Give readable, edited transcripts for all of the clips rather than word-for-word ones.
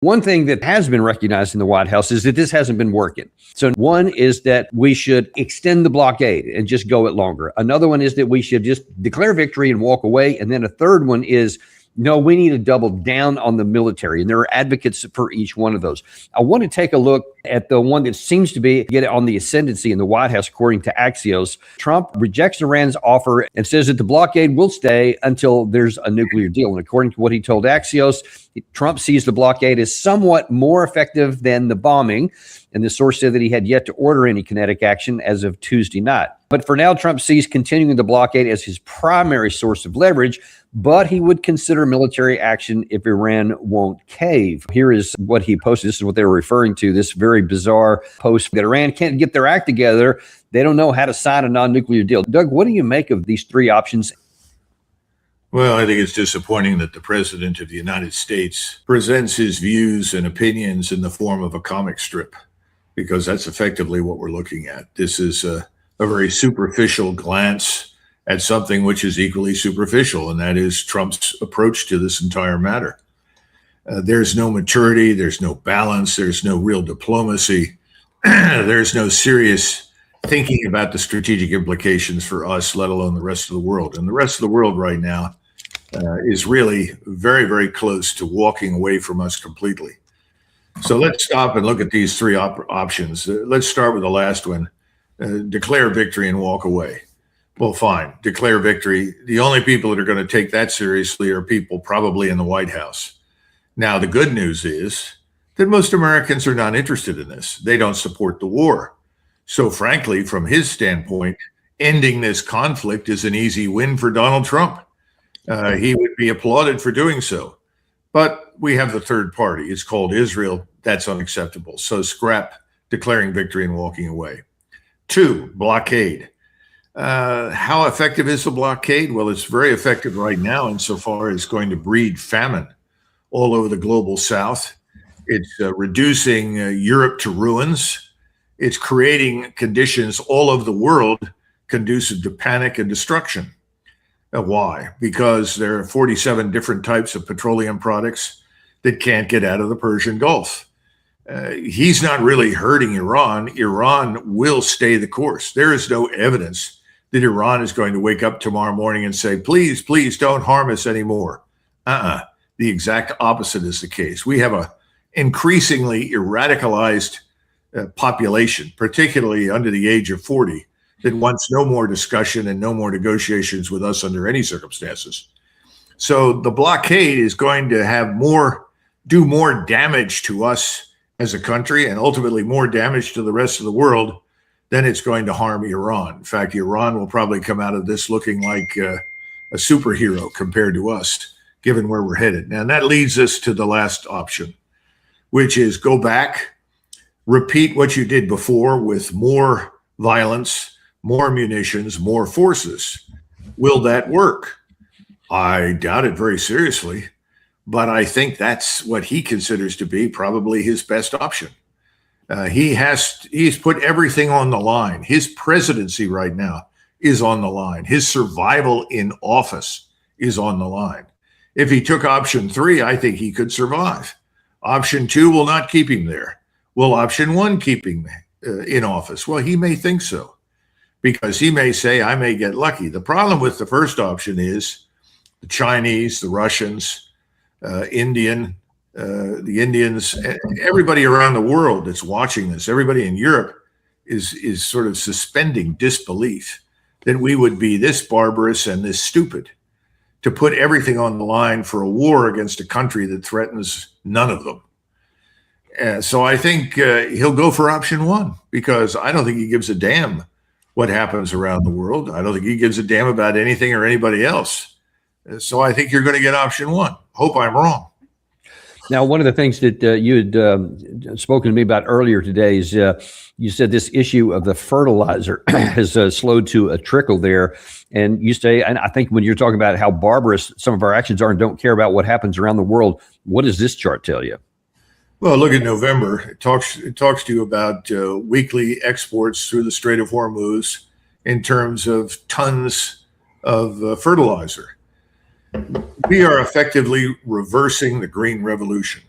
One thing that has been recognized in the White House is that this hasn't been working. So one is that we should extend the blockade and just go it longer. Another one is that we should just declare victory and walk away. And then a third one is, no, we need to double down on the military. And there are advocates for each one of those. I want to take a look at the one that seems to be get on the ascendancy in the White House, according to Axios. Trump rejects Iran's offer and says that the blockade will stay until there's a nuclear deal. And according to what he told Axios, Trump sees the blockade as somewhat more effective than the bombing. And the source said that he had yet to order any kinetic action as of Tuesday night. But for now, Trump sees continuing the blockade as his primary source of leverage, but he would consider military action if Iran won't cave. Here is what he posted. This is what they were referring to, this very bizarre post that Iran can't get their act together. They don't know how to sign a non-nuclear deal. Doug, what do you make of these three options? Well, I think it's disappointing that the president of the United States presents his views and opinions in the form of a comic strip, because that's effectively what we're looking at. This is a very superficial glance at something which is equally superficial, and that is Trump's approach to this entire matter. There's no maturity, there's no balance, there's no real diplomacy, there's no serious thinking about the strategic implications for us, let alone the rest of the world. And the rest of the world right now is really very, very close to walking away from us completely. So let's stop and look at these three options. Let's start with the last one, declare victory and walk away. Well, fine, declare victory. The only people that are going to take that seriously are people probably in the White House. Now, the good news is that most Americans are not interested in this. They don't support the war. So frankly, from his standpoint, ending this conflict is an easy win for Donald Trump. He would be applauded for doing so. But we have the third party. It's called Israel. That's unacceptable. So scrap declaring victory and walking away. 2, blockade. How effective is the blockade? Well, it's very effective right now insofar as going to breed famine all over the global south. It's reducing Europe to ruins. It's creating conditions all over the world conducive to panic and destruction. Why? Because there are 47 different types of petroleum products that can't get out of the Persian Gulf. He's not really hurting Iran. Iran will stay the course. There is no evidence that Iran is going to wake up tomorrow morning and say, please, please don't harm us anymore. The exact opposite is the case. We have a increasingly radicalized population, particularly under the age of 40, that wants no more discussion and no more negotiations with us under any circumstances. So the blockade is going to have do more damage to us as a country and ultimately more damage to the rest of the world than it's going to harm Iran. In fact, Iran will probably come out of this looking like a superhero compared to us, given where we're headed. And that leads us to the last option, which is go back, repeat what you did before with more violence, more munitions, more forces. Will that work? I doubt it very seriously, but I think that's what he considers to be probably his best option. He's put everything on the line. His presidency right now is on the line. His survival in office is on the line. If he took option 3, I think he could survive. Option 2 will not keep him there. Will option 1 keep him in office? Well, he may think so, because he may say, I may get lucky. The problem with the first option is the Chinese, the Russians, the Indians, everybody around the world that's watching this, everybody in Europe is sort of suspending disbelief that we would be this barbarous and this stupid to put everything on the line for a war against a country that threatens none of them. So I think he'll go for option 1, because I don't think he gives a damn what happens around the world. I don't think he gives a damn about anything or anybody else. So I think you're going to get option 1. Hope I'm wrong. Now, one of the things that you had spoken to me about earlier today is you said this issue of the fertilizer has slowed to a trickle there. And you say, and I think when you're talking about how barbarous some of our actions are and don't care about what happens around the world, what does this chart tell you? Well, look at November. It talks to you about weekly exports through the Strait of Hormuz in terms of tons of fertilizer. We are effectively reversing the Green Revolution.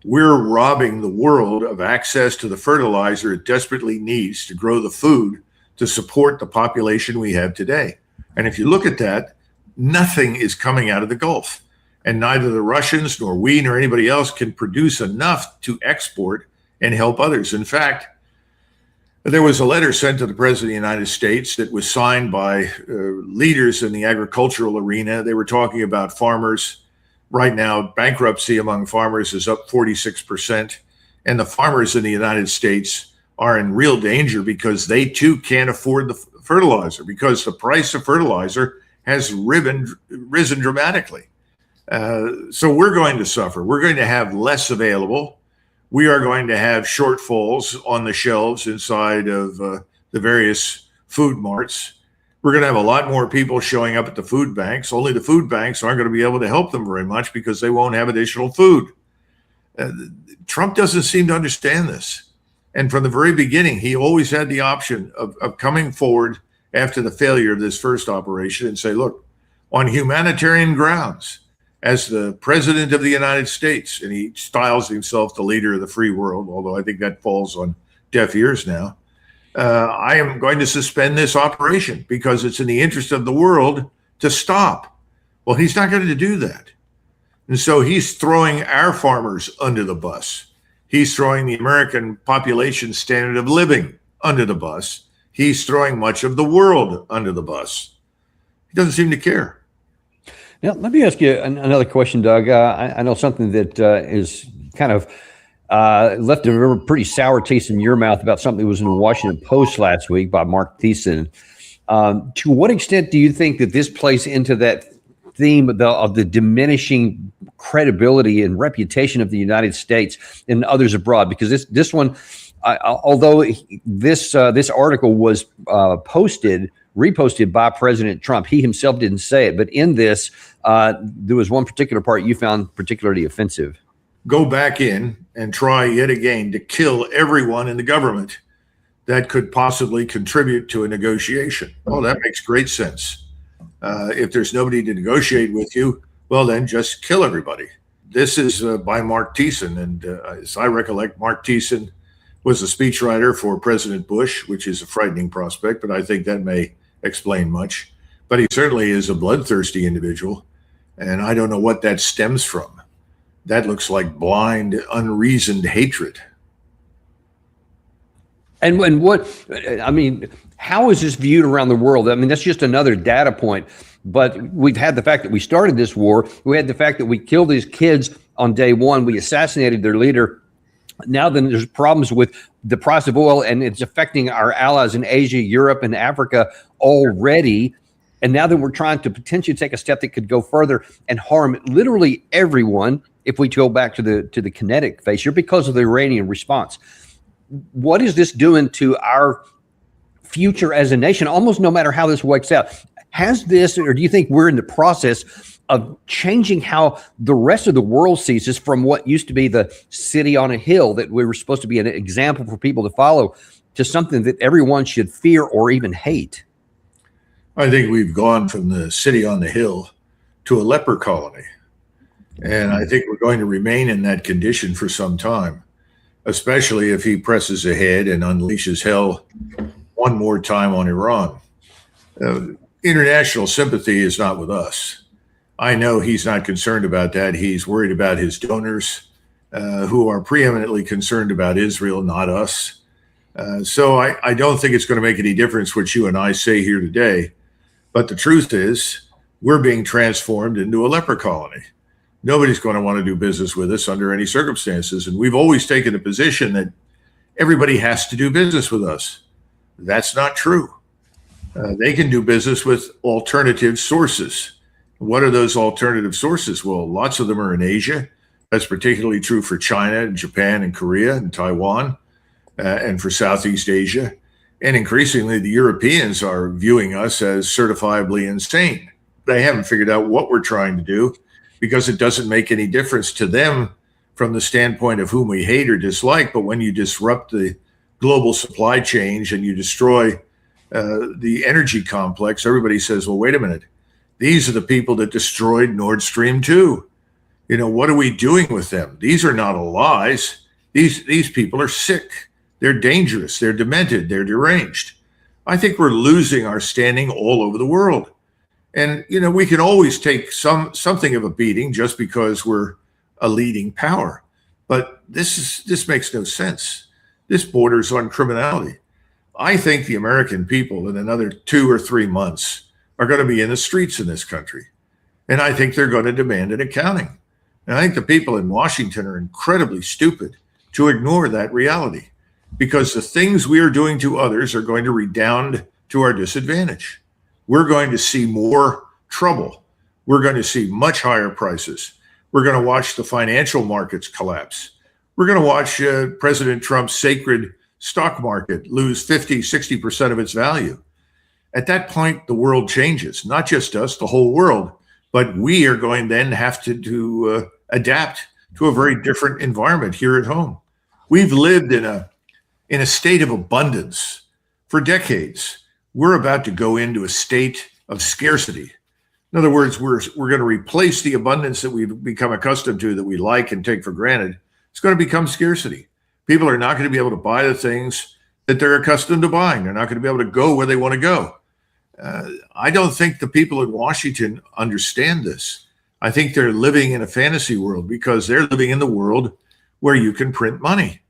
we're robbing the world of access to the fertilizer it desperately needs to grow the food to support the population we have today. And if you look at that, nothing is coming out of the Gulf. And neither the Russians nor we nor anybody else can produce enough to export and help others. In fact, there was a letter sent to the President of the United States that was signed by leaders in the agricultural arena. They were talking about farmers. Right now, bankruptcy among farmers is up 46%. And the farmers in the United States are in real danger because they too can't afford the fertilizer, because the price of fertilizer has risen dramatically. So we're going to suffer. We're going to have less available. We are going to have shortfalls on the shelves inside of the various food marts. We're going to have a lot more people showing up at the food banks. Only the food banks aren't going to be able to help them very much because they won't have additional food. Trump doesn't seem to understand this. And from the very beginning, he always had the option of coming forward after the failure of this first operation and say, look, on humanitarian grounds, as the President of the United States, and he styles himself the leader of the free world, although I think that falls on deaf ears now, I am going to suspend this operation because it's in the interest of the world to stop. Well, he's not going to do that. And so he's throwing our farmers under the bus. He's throwing the American population standard of living under the bus. He's throwing much of the world under the bus. He doesn't seem to care. Now, let me ask you another question, Doug. I know something that is kind of left a pretty sour taste in your mouth about something that was in the Washington Post last week by Mark Thiessen. To what extent do you think that this plays into that theme of the diminishing credibility and reputation of the United States and others abroad? Because this one, although this article was reposted by President Trump, he himself didn't say it. But in this, there was one particular part you found particularly offensive. Go back in and try yet again to kill everyone in the government that could possibly contribute to a negotiation. Well, that makes great sense. If there's nobody to negotiate with you, well, then just kill everybody. This is by Mark Thiessen. And as I recollect, Mark Thiessen was a speechwriter for President Bush, which is a frightening prospect, but I think that may explain much. But he certainly is a bloodthirsty individual, and I don't know what that stems from. That looks like blind, unreasoned hatred. And how is this viewed around the world? I mean, that's just another data point. But we've had the fact that we started this war. We had the fact that we killed these kids on day one. We assassinated their leader. Now then there's problems with the price of oil, and it's affecting our allies in Asia, Europe, and Africa already. And now that we're trying to potentially take a step that could go further and harm literally everyone, if we go back to the kinetic failure because of the Iranian response. What is this doing to our future as a nation, almost no matter how this works out? Has this, or do you think we're in the process of changing how the rest of the world sees us from what used to be the city on a hill that we were supposed to be an example for people to follow to something that everyone should fear or even hate? I think we've gone from the city on the hill to a leper colony. And I think we're going to remain in that condition for some time, especially if he presses ahead and unleashes hell one more time on Iran. International sympathy is not with us. I know he's not concerned about that. He's worried about his donors who are preeminently concerned about Israel, not us. So I don't think it's going to make any difference what you and I say here today. But the truth is, we're being transformed into a leper colony. Nobody's going to want to do business with us under any circumstances. And we've always taken a position that everybody has to do business with us. That's not true. They can do business with alternative sources. What are those alternative sources? Well, lots of them are in Asia. That's particularly true for China, and Japan, and Korea, and Taiwan, and for Southeast Asia. And increasingly, the Europeans are viewing us as certifiably insane. They haven't figured out what we're trying to do because it doesn't make any difference to them from the standpoint of whom we hate or dislike. But when you disrupt the global supply chain and you destroy the energy complex, everybody says, well, wait a minute. These are the people that destroyed Nord Stream 2. What are we doing with them? These are not allies. These people are sick. They're dangerous. They're demented. They're deranged. I think we're losing our standing all over the world. And, we can always take something of a beating just because we're a leading power. But this makes no sense. This borders on criminality. I think the American people in another 2 or 3 months are going to be in the streets in this country. And I think they're going to demand an accounting. And I think the people in Washington are incredibly stupid to ignore that reality, because the things we are doing to others are going to redound to our disadvantage. We're going to see more trouble. We're going to see much higher prices. We're going to watch the financial markets collapse. We're going to watch President Trump's sacred stock market lose 50, 60% of its value. At that point, the world changes, not just us, the whole world. But we are going then have to adapt to a very different environment here at home. We've lived in a state of abundance for decades. We're about to go into a state of scarcity. In other words, we're going to replace the abundance that we've become accustomed to, that we like and take for granted. It's going to become scarcity. People are not going to be able to buy the things that they're accustomed to buying. They're not going to be able to go where they want to go. I don't think the people in Washington understand this. I think they're living in a fantasy world, because they're living in the world where you can print money.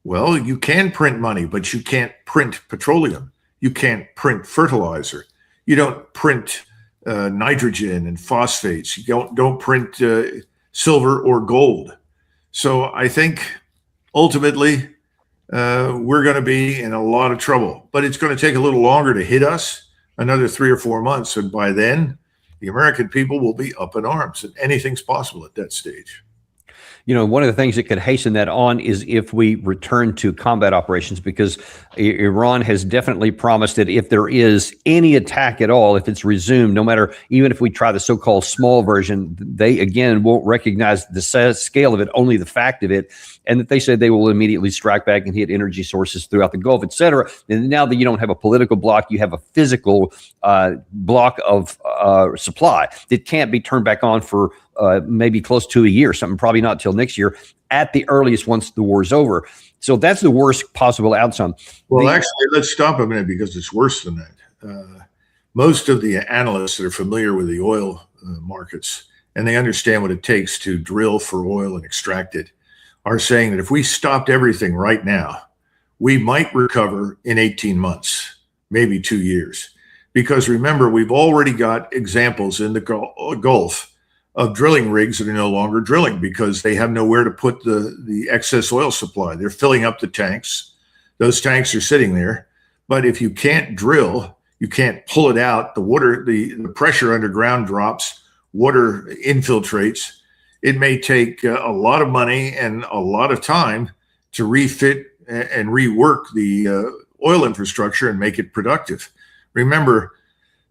Well, you can print money, but you can't print petroleum. You can't print fertilizer. You don't print nitrogen and phosphates. You don't print silver or gold. So I think ultimately we're going to be in a lot of trouble, but it's going to take a little longer to hit us, another 3 or 4 months. And by then, the American people will be up in arms, and anything's possible at that stage. One of the things that could hasten that on is if we return to combat operations, because Iran has definitely promised that if there is any attack at all, if it's resumed, no matter, even if we try the so-called small version, they again won't recognize the scale of it, only the fact of it, and that they said they will immediately strike back and hit energy sources throughout the Gulf, et cetera. And now that you don't have a political block, you have a physical block of supply that can't be turned back on for maybe close to a year, something probably not till next year at the earliest, once the war's over. So that's the worst possible outcome. Well, actually, let's stop a minute, because it's worse than that. Most of the analysts that are familiar with the oil markets, and they understand what it takes to drill for oil and extract it, are saying that if we stopped everything right now, we might recover in 18 months, maybe 2 years. Because remember, we've already got examples in the Gulf of drilling rigs that are no longer drilling because they have nowhere to put the excess oil supply. They're filling up the tanks. Those tanks are sitting there. But if you can't drill, you can't pull it out. The water, the pressure underground drops, water infiltrates. It may take a lot of money and a lot of time to refit and rework the oil infrastructure and make it productive. Remember,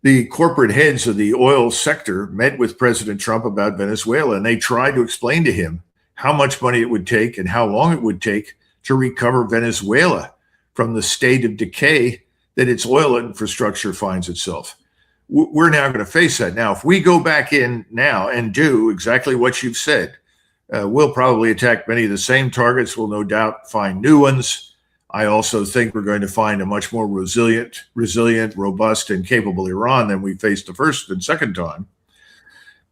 the corporate heads of the oil sector met with President Trump about Venezuela, and they tried to explain to him how much money it would take and how long it would take to recover Venezuela from the state of decay that its oil infrastructure finds itself. We're now going to face that. Now, if we go back in now and do exactly what you've said, we'll probably attack many of the same targets. We'll no doubt find new ones. I also think we're going to find a much more resilient, robust, and capable Iran than we faced the first and second time.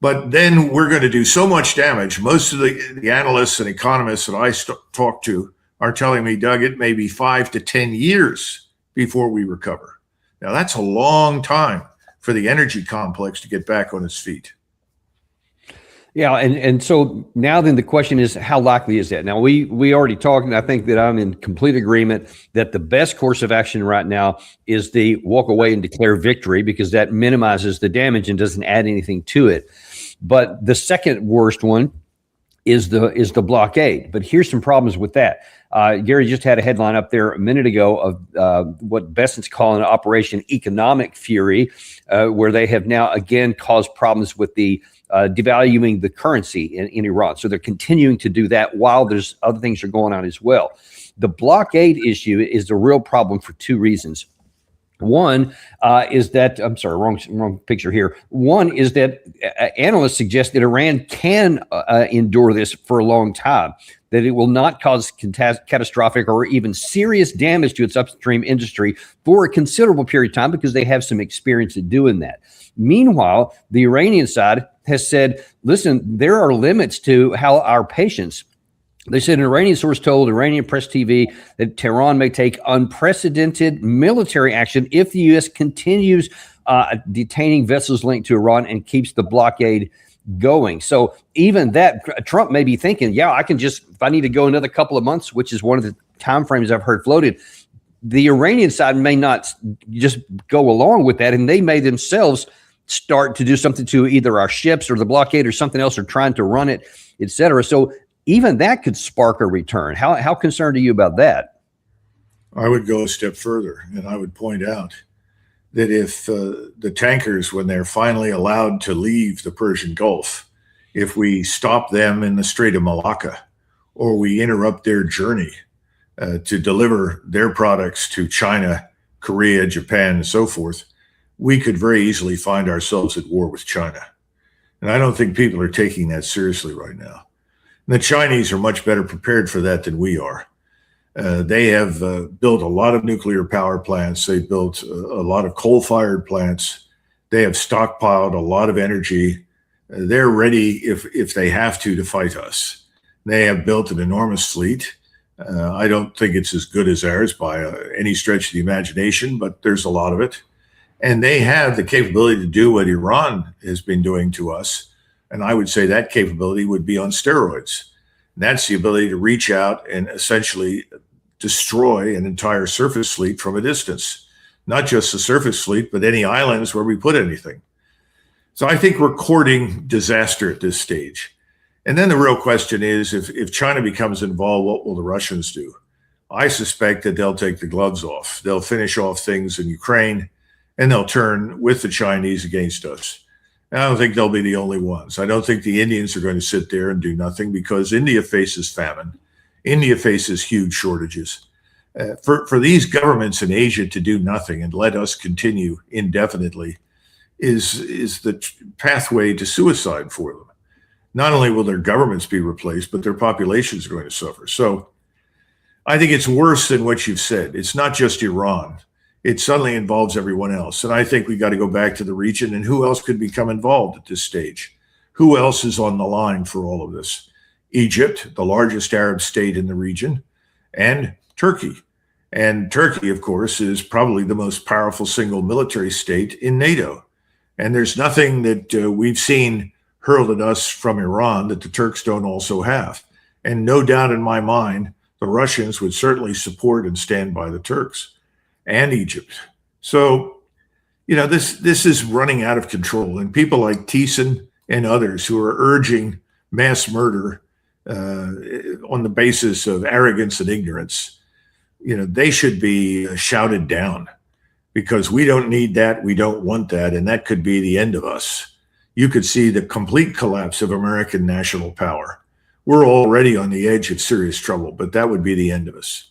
But then we're going to do so much damage. Most of the analysts and economists that I talk to are telling me, Doug, it may be 5 to 10 years before we recover. Now, that's a long time for the energy complex to get back on its feet. Yeah, and so now then the question is, how likely is that? Now, we already talked, and I think that I'm in complete agreement that the best course of action right now is the walk away and declare victory, because that minimizes the damage and doesn't add anything to it. But the second worst one is the blockade. But here's some problems with that. Gary just had a headline up there a minute ago of what Besant's calling Operation Economic Fury, where they have now again caused problems with the devaluing the currency in Iran. So they're continuing to do that while there's other things are going on as well. The blockade issue is the real problem for two reasons. One is that, I'm sorry, wrong picture here. One is that analysts suggest that Iran can endure this for a long time, that it will not cause catastrophic or even serious damage to its upstream industry for a considerable period of time because they have some experience in doing that. Meanwhile, the Iranian side has said, listen, there are limits to how our patients. They said an Iranian source told Iranian press TV that Tehran may take unprecedented military action if the U.S. continues detaining vessels linked to Iran and keeps the blockade going. So even that, Trump may be thinking, yeah, I can just, if I need to go another couple of months, which is one of the timeframes I've heard floated, the Iranian side may not just go along with that, and they may themselves start to do something to either our ships or the blockade or something else, or trying to run it, et cetera. So even that could spark a return. How concerned are you about that? I would go a step further, and I would point out that if the tankers, when they're finally allowed to leave the Persian Gulf, if we stop them in the Strait of Malacca, or we interrupt their journey to deliver their products to China, Korea, Japan, and so forth, we could very easily find ourselves at war with China. And I don't think people are taking that seriously right now. The Chinese are much better prepared for that than we are. They have built a lot of nuclear power plants. They built a lot of coal-fired plants. They have stockpiled a lot of energy. They're ready, if they have to fight us. They have built an enormous fleet. I don't think it's as good as ours by any stretch of the imagination, but there's a lot of it. And they have the capability to do what Iran has been doing to us. And I would say that capability would be on steroids. And that's the ability to reach out and essentially destroy an entire surface fleet from a distance. Not just the surface fleet, but any islands where we put anything. So I think we're courting disaster at this stage. And then the real question is, if China becomes involved, what will the Russians do? I suspect that they'll take the gloves off. They'll finish off things in Ukraine, and they'll turn with the Chinese against us. I don't think they'll be the only ones. I don't think the Indians are going to sit there and do nothing, because India faces famine. India faces huge shortages. For these governments in Asia to do nothing and let us continue indefinitely is the pathway to suicide for them. Not only will their governments be replaced, but their populations are going to suffer. So I think it's worse than what you've said. It's not just Iran. It suddenly involves everyone else. And I think we got to go back to the region, and who else could become involved at this stage? Who else is on the line for all of this? Egypt, the largest Arab state in the region, and Turkey. And Turkey, of course, is probably the most powerful single military state in NATO. And there's nothing that we've seen hurled at us from Iran that the Turks don't also have. And no doubt in my mind, the Russians would certainly support and stand by the Turks and Egypt. So, this is running out of control. And people like Thiessen and others who are urging mass murder on the basis of arrogance and ignorance, they should be shouted down, because we don't need that. We don't want that. And that could be the end of us. You could see the complete collapse of American national power. We're already on the edge of serious trouble, but that would be the end of us.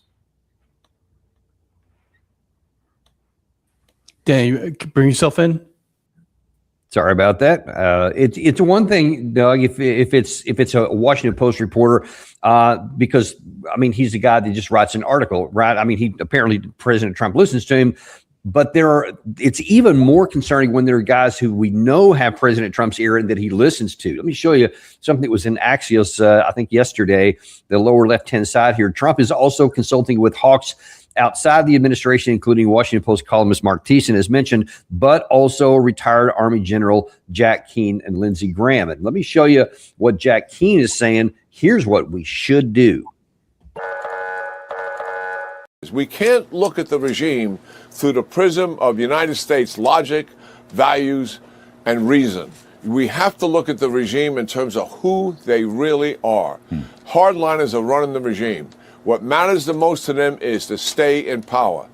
Dan, you bring yourself in. Sorry about that. It's one thing, Doug, if it's a Washington Post reporter, because he's the guy that just writes an article, right? He apparently President Trump listens to him, but it's even more concerning when there are guys who we know have President Trump's ear and that he listens to. Let me show you something that was in Axios, I think yesterday, the lower left-hand side here. Trump is also consulting with hawks outside the administration, including Washington Post columnist Mark Thiessen, as mentioned, but also retired Army General Jack Keane and Lindsey Graham. And let me show you what Jack Keane is saying. Here's what we should do. We can't look at the regime through the prism of United States logic, values, and reason. We have to look at the regime in terms of who they really are. Hardliners are running the regime. What matters the most to them is to stay in power.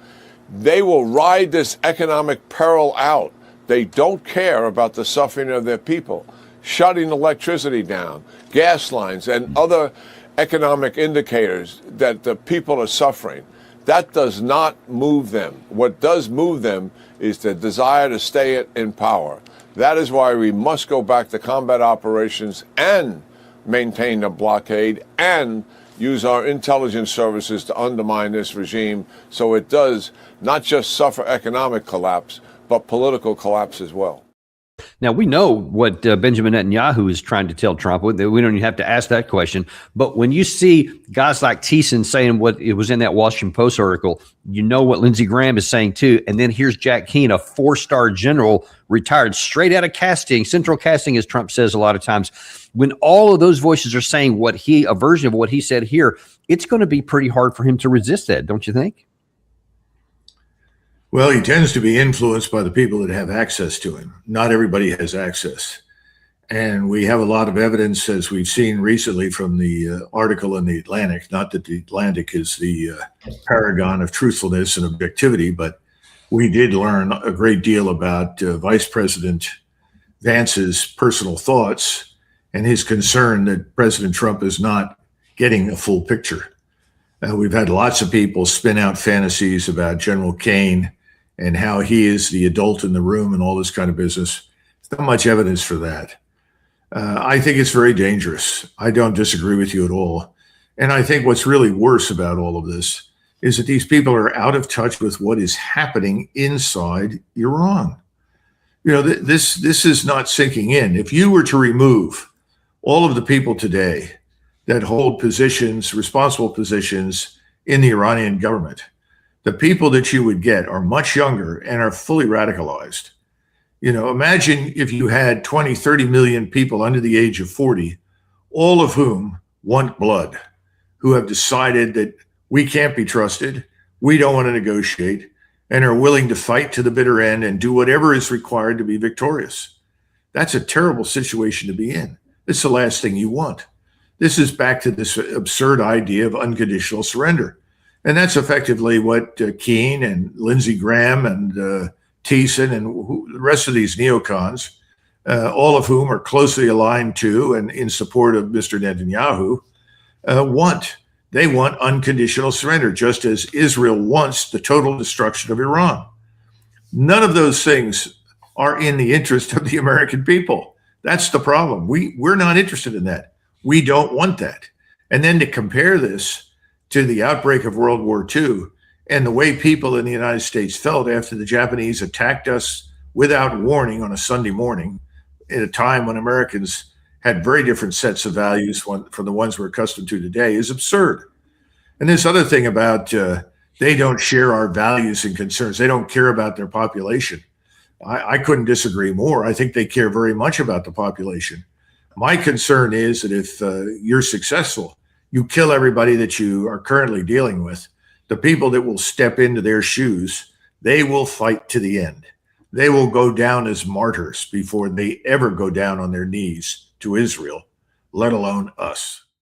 They will ride this economic peril out. They don't care about the suffering of their people. Shutting electricity down, gas lines, and other economic indicators that the people are suffering. That does not move them. What does move them is the desire to stay in power. That is why we must go back to combat operations and maintain the blockade and use our intelligence services to undermine this regime so it does not just suffer economic collapse, but political collapse as well. Now, we know what Benjamin Netanyahu is trying to tell Trump. We don't even have to ask that question. But when you see guys like Thiessen saying what it was in that Washington Post article, you know what Lindsey Graham is saying too. And then here's Jack Keane, a 4-star general, retired straight out of casting, central casting, as Trump says a lot of times. When all of those voices are saying a version of what he said here, it's going to be pretty hard for him to resist that, don't you think? Well, he tends to be influenced by the people that have access to him. Not everybody has access. And we have a lot of evidence, as we've seen recently from the article in the Atlantic, not that the Atlantic is the paragon of truthfulness and objectivity, but we did learn a great deal about Vice President Vance's personal thoughts and his concern that President Trump is not getting a full picture. We've had lots of people spin out fantasies about General Kane and how he is the adult in the room and all this kind of business. There's not much evidence for that. I think it's very dangerous. I don't disagree with you at all. And I think what's really worse about all of this is that these people are out of touch with what is happening inside Iran. You know, this is not sinking in. If you were to remove all of the people today that hold positions, responsible positions in the Iranian government, the people that you would get are much younger and are fully radicalized. You know, imagine if you had 20, 30 million people under the age of 40, all of whom want blood, who have decided that we can't be trusted, we don't want to negotiate, and are willing to fight to the bitter end and do whatever is required to be victorious. That's a terrible situation to be in. It's the last thing you want. This is back to this absurd idea of unconditional surrender. And that's effectively what Keane and Lindsey Graham and Thiessen and the rest of these neocons, all of whom are closely aligned to and in support of Mr. Netanyahu, want. They want unconditional surrender, just as Israel wants the total destruction of Iran. None of those things are in the interest of the American people. That's the problem. We're not interested in that. We don't want that. And then to compare this to the outbreak of World War II and the way people in the United States felt after the Japanese attacked us without warning on a Sunday morning at a time when Americans had very different sets of values from the ones we're accustomed to today is absurd. And this other thing about they don't share our values and concerns. They don't care about their population. I couldn't disagree more. I think they care very much about the population. My concern is that if you're successful, you kill everybody that you are currently dealing with. The people that will step into their shoes, they will fight to the end. They will go down as martyrs before they ever go down on their knees to Israel, let alone us.